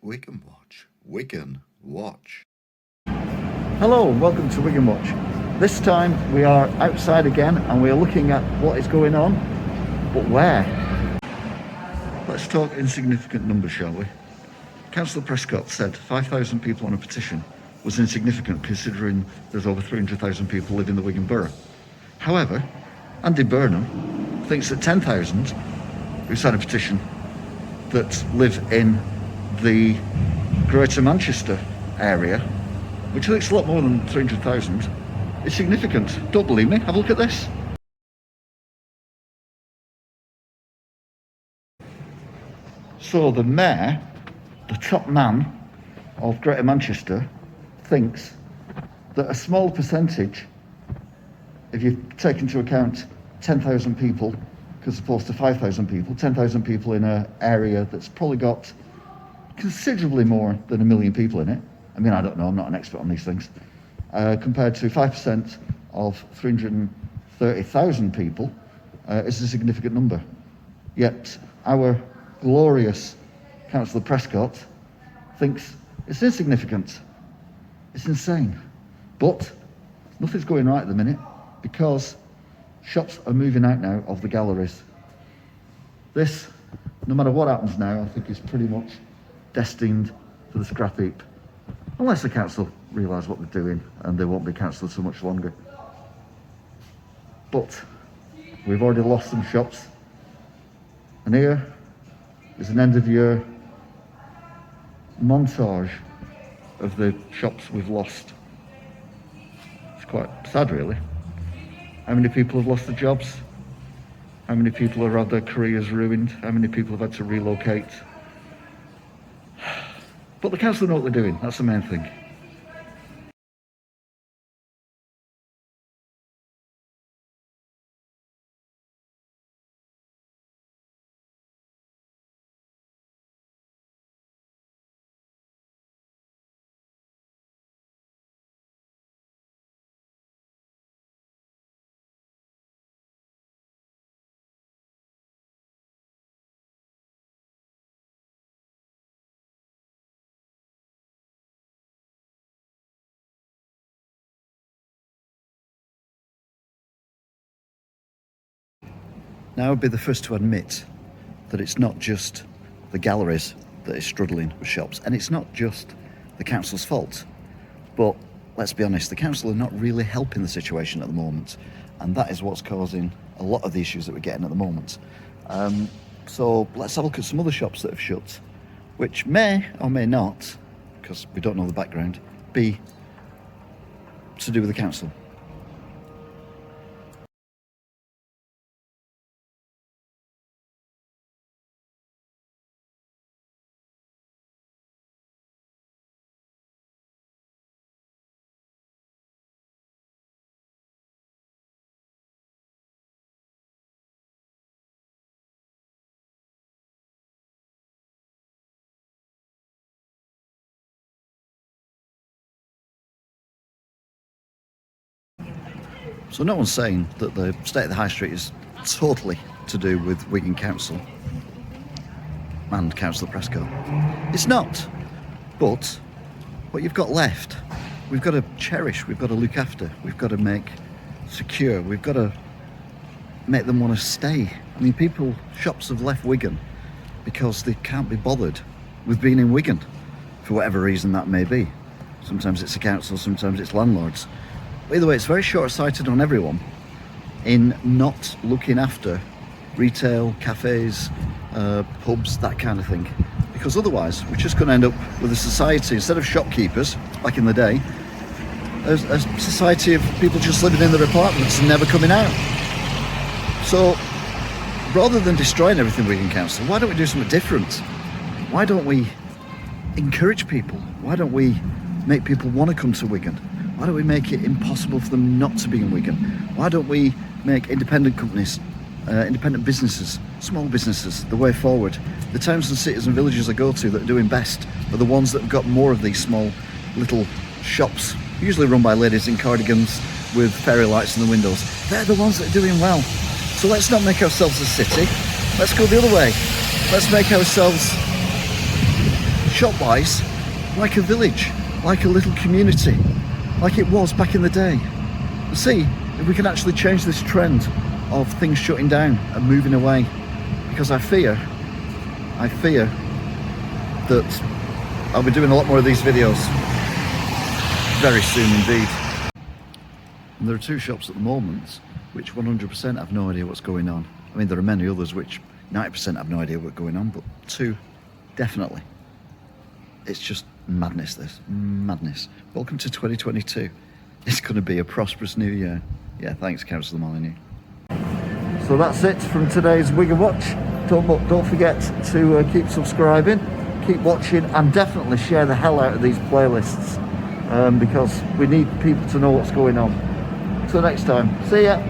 Wigan Watch. Wigan Watch. Hello and welcome to Wigan Watch. This time we are outside again and we are looking at what is going on, but where? Let's talk insignificant numbers, shall we? Councillor Prescott said 5,000 people on a petition was insignificant considering there's over 300,000 people live in the Wigan Borough. However, Andy Burnham thinks that 10,000 who signed a petition that live in the Greater Manchester area, which I think is a lot more than 300,000, is significant. Don't believe me? Have a look at this. So the mayor, the top man of Greater Manchester, thinks that a small percentage, if you take into account 10,000 people as opposed to 5,000 people, 10,000 people in an area that's probably got considerably more than 1 million people in it. I mean, I don't know, I'm not an expert on these things. Compared to 5% of 330,000 people is a significant number. Yet our glorious Councillor Prescott thinks it's insignificant. It's insane. But nothing's going right at the minute because shops are moving out now of the galleries. This, no matter what happens now, I think is pretty much destined for the scrap heap. Unless the council realise what they're doing and they won't be council so much longer. But we've already lost some shops. And here is an end of year montage of the shops we've lost. It's quite sad, really. How many people have lost their jobs? How many people have had their careers ruined? How many people have had to relocate? But the council know what they're doing, that's the main thing. Now, I would be the first to admit that it's not just the galleries that is struggling with shops, and it's not just the council's fault. But let's be honest, the council are not really helping the situation at the moment, and that is what's causing a lot of the issues that we're getting at the moment. So let's have a look at some other shops that have shut, which may or may not, because we don't know the background, be to do with the council. So no one's saying that the state of the high street is totally to do with Wigan Council and Councillor Prescott. It's not. But what you've got left, we've got to cherish, we've got to look after, we've got to make secure, we've got to make them want to stay. I mean, shops have left Wigan because they can't be bothered with being in Wigan, for whatever reason that may be. Sometimes it's the council, sometimes it's landlords. Either way, it's very short-sighted on everyone in not looking after retail, cafes, pubs, that kind of thing. Because otherwise, we're just going to end up with a society, instead of shopkeepers, back in the day, a society of people just living in their apartments and never coming out. So, rather than destroying everything Wigan Council, why don't we do something different? Why don't we encourage people? Why don't we make people want to come to Wigan? Why don't we make it impossible for them not to be in Wigan? Why don't we make independent companies, independent businesses, small businesses, the way forward? The towns and cities and villages I go to that are doing best are the ones that have got more of these small little shops, usually run by ladies in cardigans with fairy lights in the windows. They're the ones that are doing well. So let's not make ourselves a city. Let's go the other way. Let's make ourselves shop-wise, like a village, like a little community, like it was back in the day. See if we can actually change this trend of things shutting down and moving away, because I fear that I'll be doing a lot more of these videos very soon indeed. And there are two shops at the moment which 100% have no idea what's going on. I mean, there are many others which 90% have no idea what's going on, but two definitely. It's just madness, this. Madness. Welcome to 2022. It's going to be a prosperous new year. Yeah, thanks, Councillor Molyneux. So that's it from today's Wigan Watch. Don't forget to keep subscribing, keep watching, and definitely share the hell out of these playlists, because we need people to know what's going on. Till next time, see ya.